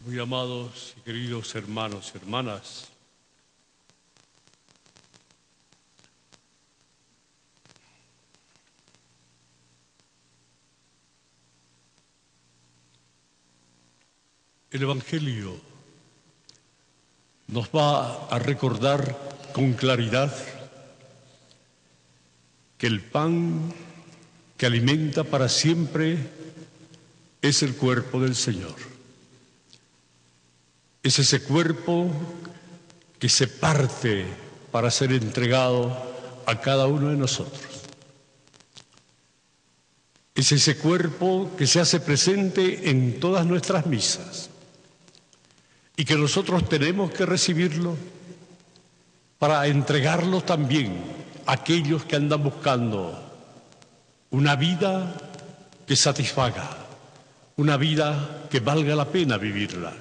Muy amados y queridos hermanos y hermanas, el Evangelio nos va a recordar con claridad que el pan que alimenta para siempre es el cuerpo del Señor. Es ese cuerpo que se parte para ser entregado a cada uno de nosotros. Es ese cuerpo que se hace presente en todas nuestras misas y que nosotros tenemos que recibirlo para entregarlo también a aquellos que andan buscando una vida que satisfaga, una vida que valga la pena vivirla.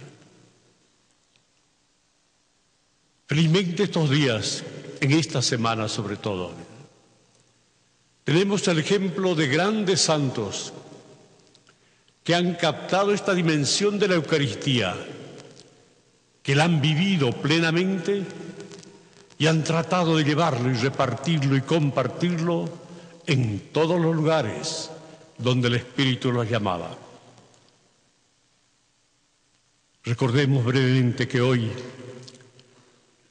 Felizmente estos días, en esta semana sobre todo, tenemos el ejemplo de grandes santos que han captado esta dimensión de la Eucaristía, que la han vivido plenamente y han tratado de llevarlo y repartirlo y compartirlo en todos los lugares donde el Espíritu los llamaba. Recordemos brevemente que hoy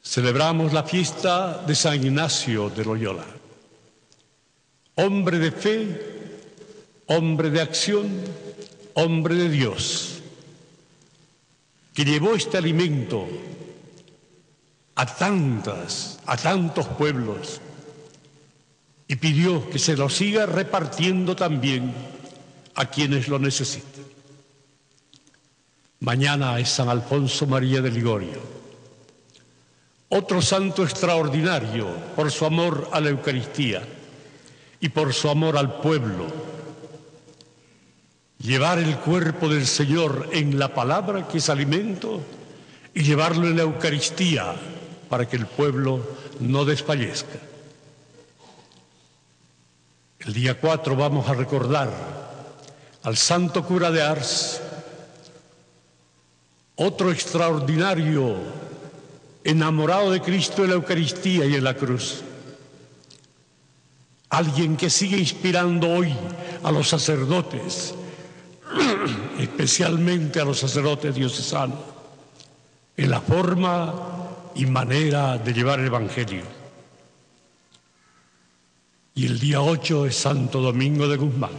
celebramos la fiesta de San Ignacio de Loyola, hombre de fe, hombre de acción, hombre de Dios, que llevó este alimento a tantos pueblos y pidió que se lo siga repartiendo también a quienes lo necesiten. Mañana es San Alfonso María de Ligorio, otro santo extraordinario por su amor a la Eucaristía y por su amor al pueblo. Llevar el cuerpo del Señor en la palabra, que es alimento, y llevarlo en la Eucaristía para que el pueblo no desfallezca. El día 4 vamos a recordar al santo cura de Ars, otro extraordinario enamorado de Cristo en la Eucaristía y en la cruz. Alguien que sigue inspirando hoy a los sacerdotes, especialmente a los sacerdotes diocesanos, en la forma y manera de llevar el Evangelio. Y el día 8 es Santo Domingo de Guzmán.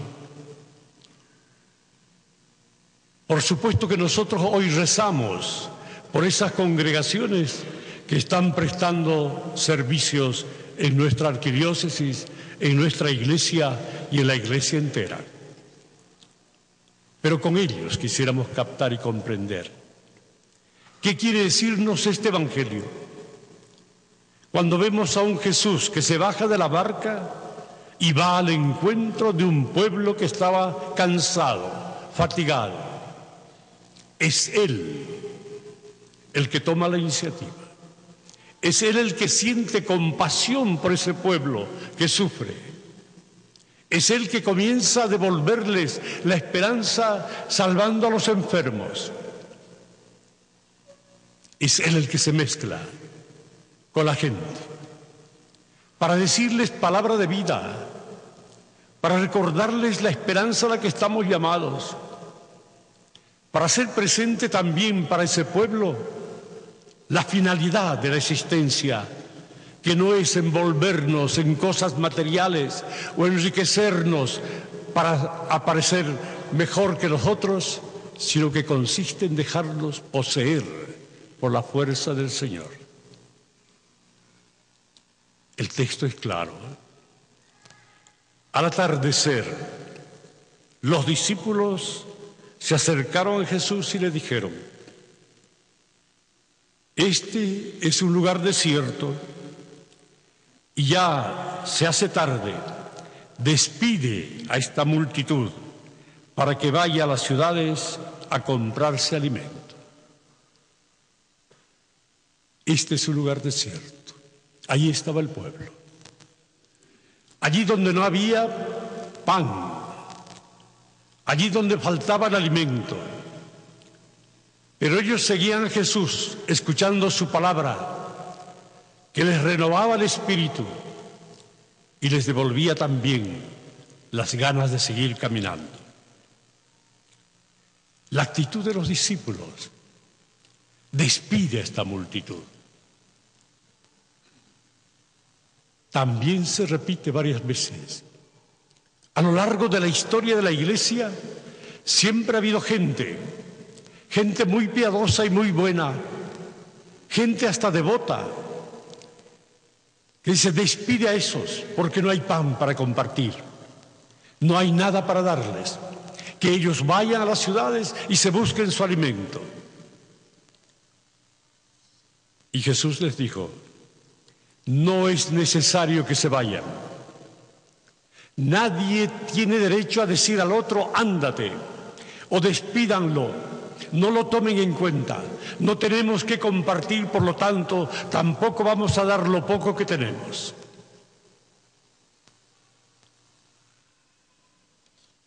Por supuesto que nosotros hoy rezamos por esas congregaciones que están prestando servicios en nuestra arquidiócesis, en nuestra iglesia y en la iglesia entera. Pero con ellos quisiéramos captar y comprender qué quiere decirnos este Evangelio. Cuando vemos a un Jesús que se baja de la barca y va al encuentro de un pueblo que estaba cansado, fatigado, es Él el que toma la iniciativa. Es Él el que siente compasión por ese pueblo que sufre. Es Él que comienza a devolverles la esperanza salvando a los enfermos. Es Él el que se mezcla con la gente para decirles palabra de vida, para recordarles la esperanza a la que estamos llamados, para ser presente también para ese pueblo la finalidad de la existencia, que no es envolvernos en cosas materiales o enriquecernos para aparecer mejor que los otros, sino que consiste en dejarnos poseer por la fuerza del Señor. El texto es claro. Al atardecer, los discípulos se acercaron a Jesús y le dijeron: este es un lugar desierto y ya se hace tarde. Despide a esta multitud para que vaya a las ciudades a comprarse alimento. Este es un lugar desierto. Allí estaba el pueblo. Allí donde no había pan. Allí donde faltaba el alimento. Pero ellos seguían a Jesús, escuchando su palabra, que les renovaba el espíritu y les devolvía también las ganas de seguir caminando. La actitud de los discípulos despide a esta multitud. También se repite varias veces. A lo largo de la historia de la Iglesia siempre ha habido gente muy piadosa y muy buena, gente hasta devota, que se despide a esos porque no hay pan para compartir, no hay nada para darles, que ellos vayan a las ciudades y se busquen su alimento. Y Jesús les dijo: no es necesario que se vayan. Nadie tiene derecho a decir al otro: ándate, o despídanlo. No lo tomen en cuenta. No tenemos que compartir, por lo tanto, tampoco vamos a dar lo poco que tenemos.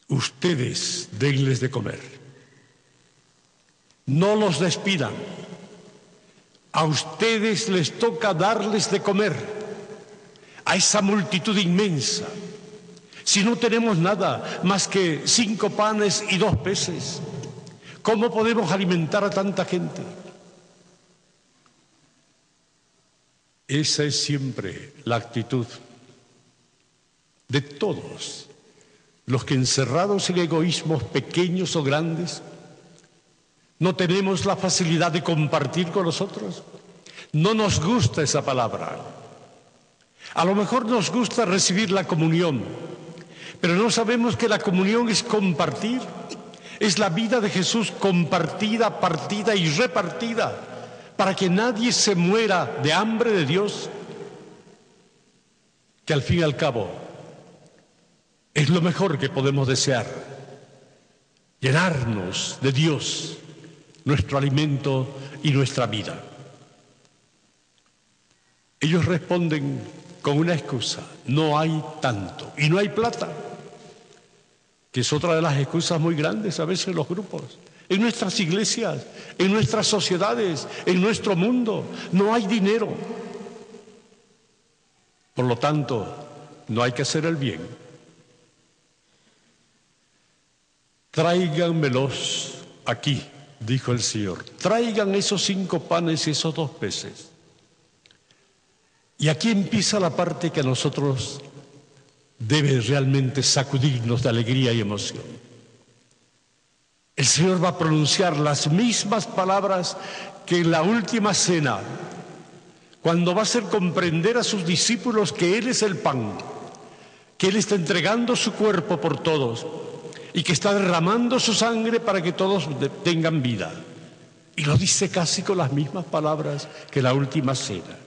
Ustedes denles de comer. No los despidan. A ustedes les toca darles de comer a esa multitud inmensa. Si no tenemos nada más que 5 panes y 2 peces, ¿cómo podemos alimentar a tanta gente? Esa es siempre la actitud de todos los que, encerrados en egoísmos pequeños o grandes, no tenemos la facilidad de compartir con los otros. No nos gusta esa palabra. A lo mejor nos gusta recibir la comunión, pero no sabemos que la comunión es compartir. Es la vida de Jesús compartida, partida y repartida, para que nadie se muera de hambre de Dios, que al fin y al cabo es lo mejor que podemos desear: llenarnos de Dios, nuestro alimento y nuestra vida. Ellos responden con una excusa: no hay tanto y no hay plata, que es otra de las excusas muy grandes a veces en los grupos, en nuestras iglesias, en nuestras sociedades, en nuestro mundo. No hay dinero. Por lo tanto, no hay que hacer el bien. Tráiganmelos aquí, dijo el Señor. Traigan esos 5 panes y esos 2 peces. Y aquí empieza la parte que a nosotros debe realmente sacudirnos de alegría y emoción. El Señor va a pronunciar las mismas palabras que en la última cena, cuando va a hacer comprender a sus discípulos que Él es el pan, que Él está entregando su cuerpo por todos y que está derramando su sangre para que todos tengan vida. Y lo dice casi con las mismas palabras que la última cena.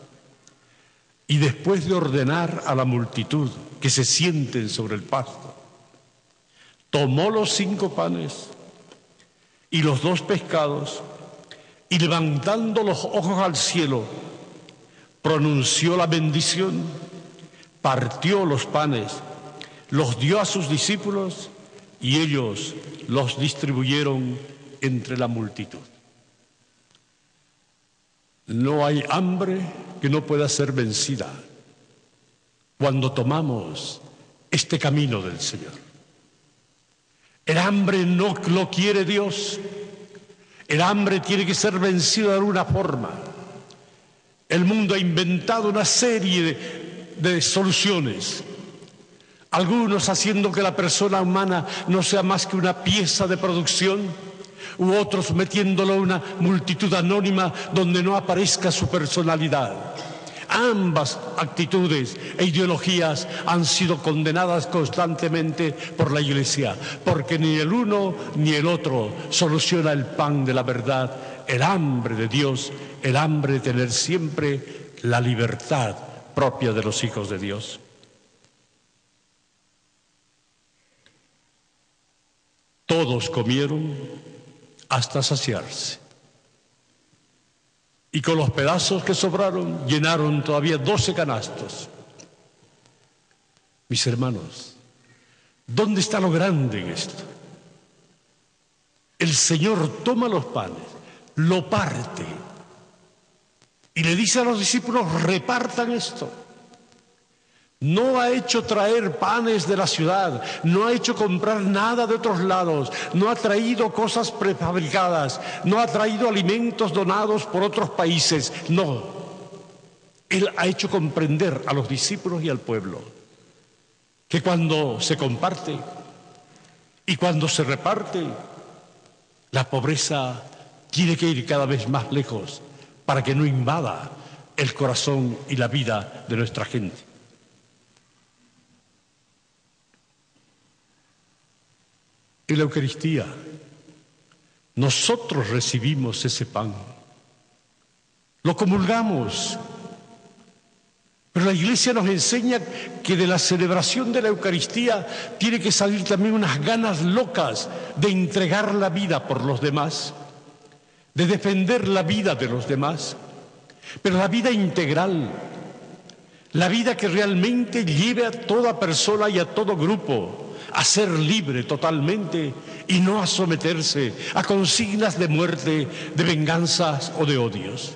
Y después de ordenar a la multitud que se sienten sobre el pasto, tomó los 5 panes y los 2 pescados, y levantando los ojos al cielo, pronunció la bendición, partió los panes, los dio a sus discípulos y ellos los distribuyeron entre la multitud. No hay hambre que no pueda ser vencida cuando tomamos este camino del Señor. El hambre no lo quiere Dios. El hambre tiene que ser vencido de alguna forma. El mundo ha inventado una serie de soluciones, algunos haciendo que la persona humana no sea más que una pieza de producción, u otros metiéndolo en una multitud anónima donde no aparezca su personalidad. Ambas actitudes e ideologías han sido condenadas constantemente por la Iglesia, porque ni el uno ni el otro soluciona el pan de la verdad, el hambre de Dios, el hambre de tener siempre la libertad propia de los hijos de Dios. Todos comieron hasta saciarse. Y con los pedazos que sobraron, llenaron todavía 12 canastos. Mis hermanos, ¿dónde está lo grande en esto? El Señor toma los panes, lo parte y le dice a los discípulos: repartan esto. No ha hecho traer panes de la ciudad, no ha hecho comprar nada de otros lados, no ha traído cosas prefabricadas, no ha traído alimentos donados por otros países, no. Él ha hecho comprender a los discípulos y al pueblo que cuando se comparte y cuando se reparte, la pobreza tiene que ir cada vez más lejos para que no invada el corazón y la vida de nuestra gente. En la Eucaristía, nosotros recibimos ese pan, lo comulgamos, pero la Iglesia nos enseña que de la celebración de la Eucaristía tiene que salir también unas ganas locas de entregar la vida por los demás, de defender la vida de los demás, pero la vida integral, la vida que realmente lleve a toda persona y a todo grupo a ser libre totalmente y no a someterse a consignas de muerte, de venganzas o de odios.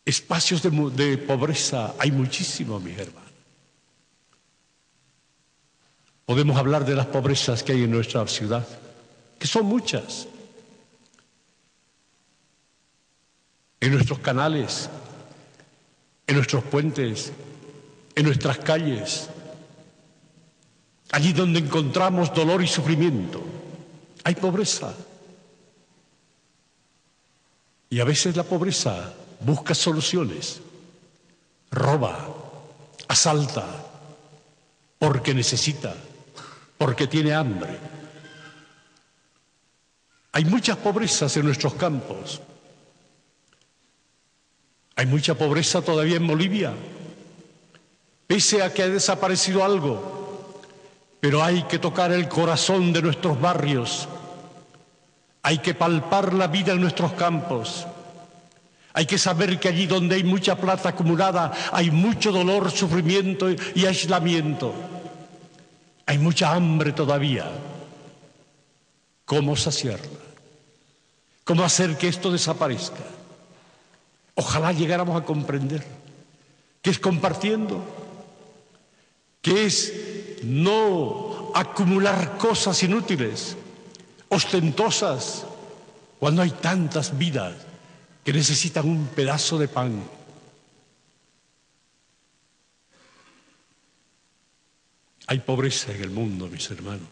Espacios de pobreza hay muchísimos, mis hermanos. Podemos hablar de las pobrezas que hay en nuestra ciudad, que son muchas. En nuestros canales, en nuestros puentes, en nuestras calles, allí donde encontramos dolor y sufrimiento, hay pobreza. Y a veces la pobreza busca soluciones, roba, asalta, porque necesita, porque tiene hambre. Hay muchas pobrezas en nuestros campos. Hay mucha pobreza todavía en Bolivia, pese a que ha desaparecido algo, pero hay que tocar el corazón de nuestros barrios, hay que palpar la vida en nuestros campos, hay que saber que allí donde hay mucha plata acumulada hay mucho dolor, sufrimiento y aislamiento, hay mucha hambre todavía. ¿Cómo saciarla? ¿Cómo hacer que esto desaparezca? Ojalá llegáramos a comprender que es compartiendo, que es no acumular cosas inútiles, ostentosas, cuando hay tantas vidas que necesitan un pedazo de pan. Hay pobreza en el mundo, mis hermanos.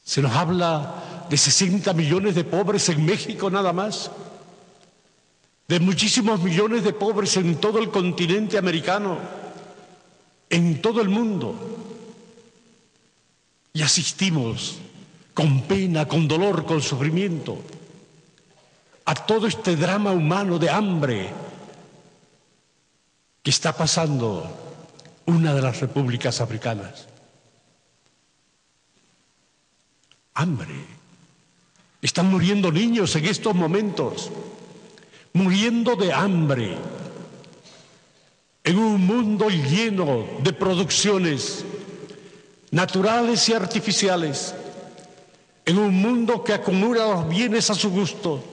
Se nos habla de 60 millones de pobres en México nada más, de muchísimos millones de pobres en todo el continente americano, en todo el mundo. Y asistimos con pena, con dolor, con sufrimiento a todo este drama humano de hambre que está pasando una de las repúblicas africanas. Hambre. Están muriendo niños en estos momentos, muriendo de hambre, en un mundo lleno de producciones naturales y artificiales, en un mundo que acumula los bienes a su gusto,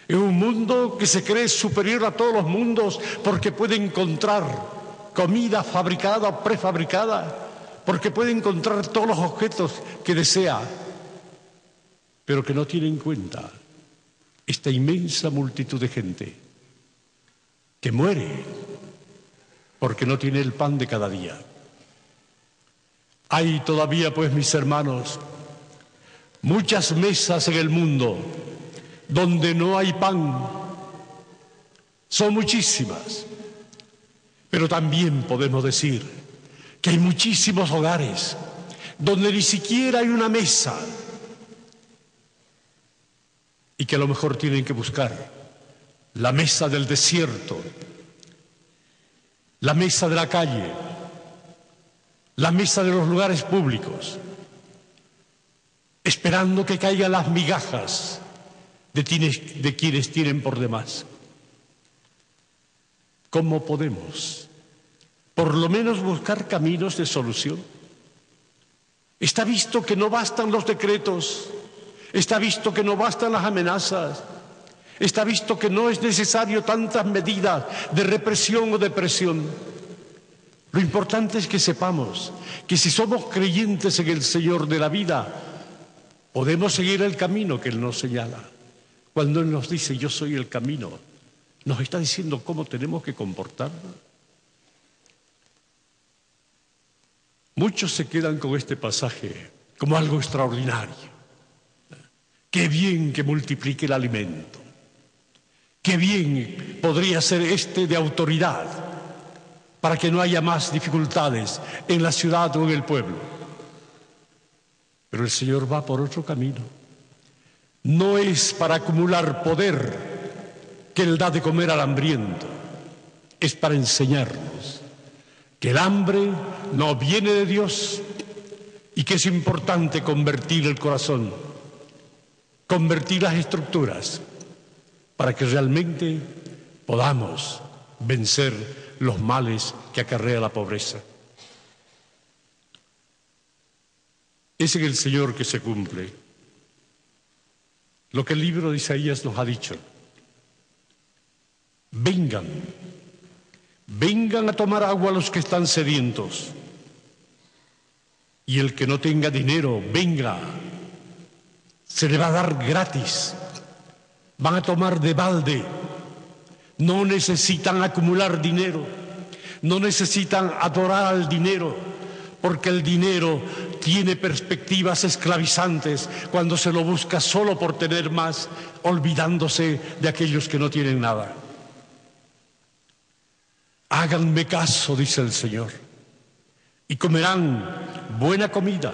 en un mundo que se cree superior a todos los mundos porque puede encontrar comida fabricada o prefabricada, porque puede encontrar todos los objetos que desea, pero que no tiene en cuenta esta inmensa multitud de gente que muere porque no tiene el pan de cada día. Hay todavía, pues, mis hermanos, muchas mesas en el mundo donde no hay pan. Son muchísimas, pero también podemos decir que hay muchísimos hogares donde ni siquiera hay una mesa y que a lo mejor tienen que buscar la mesa del desierto, la mesa de la calle, la mesa de los lugares públicos, esperando que caigan las migajas de quienes tienen por demás. ¿Cómo podemos, por lo menos, buscar caminos de solución? Está visto que no bastan los decretos, Está visto que no bastan las amenazas. Está visto que no es necesario tantas medidas de represión o de presión. Lo importante es que sepamos que si somos creyentes en el Señor de la vida, podemos seguir el camino que Él nos señala. Cuando Él nos dice, yo soy el camino, nos está diciendo cómo tenemos que comportarnos. Muchos se quedan con este pasaje como algo extraordinario. Qué bien que multiplique el alimento. Qué bien podría ser este de autoridad para que no haya más dificultades en la ciudad o en el pueblo. Pero el Señor va por otro camino. No es para acumular poder que Él da de comer al hambriento. Es para enseñarnos que el hambre no viene de Dios y que es importante convertir el corazón, convertir las estructuras, para que realmente podamos vencer los males que acarrea la pobreza. Es en el Señor que se cumple lo que el libro de Isaías nos ha dicho. Vengan, vengan a tomar agua los que están sedientos, y el que no tenga dinero, venga, se le va a dar gratis. Van a tomar de balde, no necesitan acumular dinero, no necesitan adorar al dinero, porque el dinero tiene perspectivas esclavizantes cuando se lo busca solo por tener más, olvidándose de aquellos que no tienen nada. Háganme caso, dice el Señor, y comerán buena comida,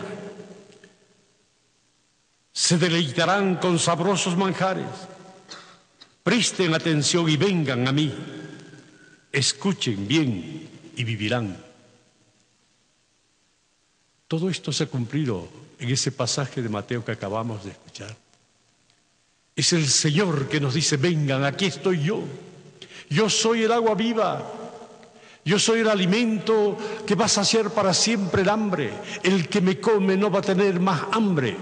se deleitarán con sabrosos manjares. Presten atención y vengan a mí. Escuchen bien y vivirán. Todo esto se ha cumplido en ese pasaje de Mateo que acabamos de escuchar. Es el Señor que nos dice, vengan, aquí estoy yo. Yo soy el agua viva. Yo soy el alimento que va a saciar para siempre el hambre. El que me come no va a tener más hambre.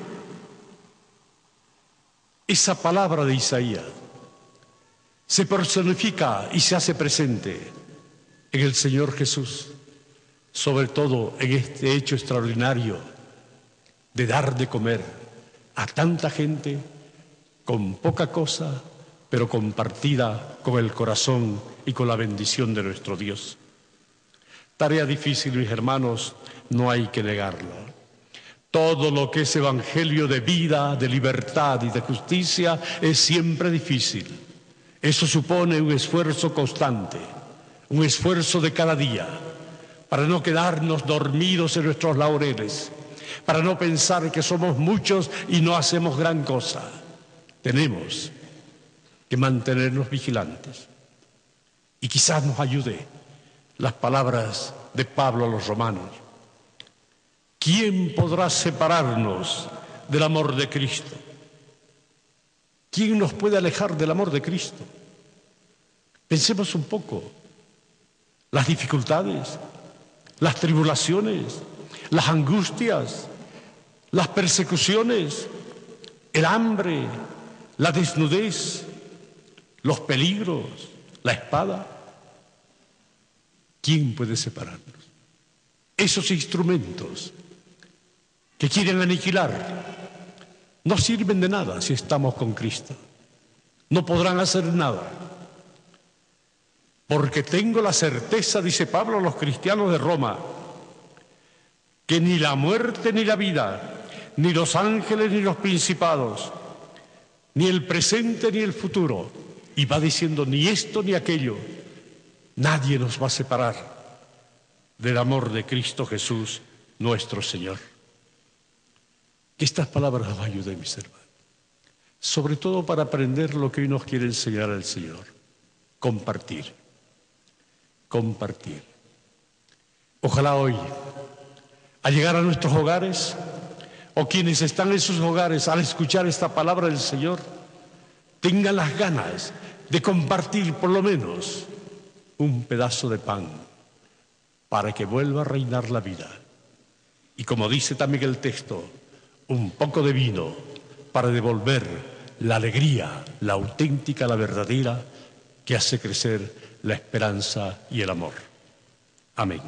Esa palabra de Isaías se personifica y se hace presente en el Señor Jesús, sobre todo en este hecho extraordinario de dar de comer a tanta gente con poca cosa, pero compartida con el corazón y con la bendición de nuestro Dios. Tarea difícil, mis hermanos, no hay que negarlo. Todo lo que es evangelio de vida, de libertad y de justicia es siempre difícil. Eso supone un esfuerzo constante, un esfuerzo de cada día, para no quedarnos dormidos en nuestros laureles, para no pensar que somos muchos y no hacemos gran cosa. Tenemos que mantenernos vigilantes. Y quizás nos ayude las palabras de Pablo a los romanos. ¿Quién podrá separarnos del amor de Cristo? ¿Quién nos puede alejar del amor de Cristo? Pensemos un poco. Las dificultades, las tribulaciones, las angustias, las persecuciones, el hambre, la desnudez, los peligros, la espada. ¿Quién puede separarnos? Esos instrumentos que quieren aniquilar no sirven de nada si estamos con Cristo. No podrán hacer nada. Porque tengo la certeza, dice Pablo a los cristianos de Roma, que ni la muerte ni la vida, ni los ángeles ni los principados, ni el presente ni el futuro, y va diciendo ni esto ni aquello, nadie nos va a separar del amor de Cristo Jesús, nuestro Señor. Que estas palabras nos ayuden, mis hermanos, sobre todo para aprender lo que hoy nos quiere enseñar el Señor: compartir. Compartir. Ojalá hoy, al llegar a nuestros hogares, o quienes están en sus hogares al escuchar esta palabra del Señor, tengan las ganas de compartir por lo menos un pedazo de pan para que vuelva a reinar la vida. Y como dice también el texto, un poco de vino para devolver la alegría, la auténtica, la verdadera, que hace crecer la esperanza y el amor. Amén.